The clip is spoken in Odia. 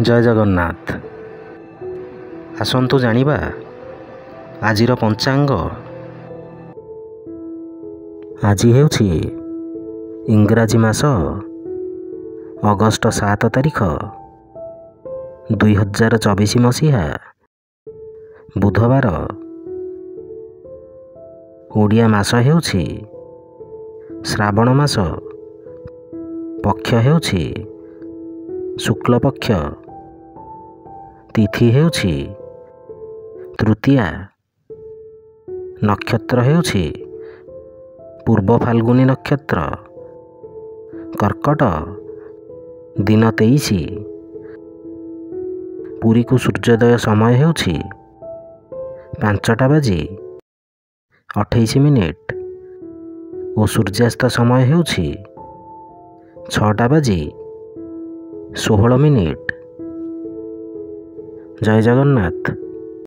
ଜୟ ଜଗନ୍ନାଥ। ଆସନ୍ତୁ ଜାଣିବା ଆଜିର ପଞ୍ଚାଙ୍ଗ। ଆଜି ହେଉଛି ଇଂରାଜୀ ମାସ ଅଗଷ୍ଟ 7 ତାରିଖ 2024 ମସିହା ବୁଧବାର। ଓଡ଼ିଆ ମାସ ହେଉଛି ଶ୍ରାବଣ ମାସ। ପକ୍ଷ ହେଉଛି ଶୁକ୍ଲପକ୍ଷ। ତିଥି ହେଉଛି ତୃତୀୟା। ନକ୍ଷତ୍ର ହେଉଛି ପୂର୍ବ ଫାଲ୍ଗୁନୀ ନକ୍ଷତ୍ର। କର୍କଟ। ଦିନ 23। ପୁରୀକୁ ସୂର୍ଯ୍ୟୋଦୟ ସମୟ ହେଉଛି 5:28 ଓ ସୂର୍ଯ୍ୟାସ୍ତ ସମୟ ହେଉଛି 6:16। ଜୟ ଜଗନ୍ନାଥ।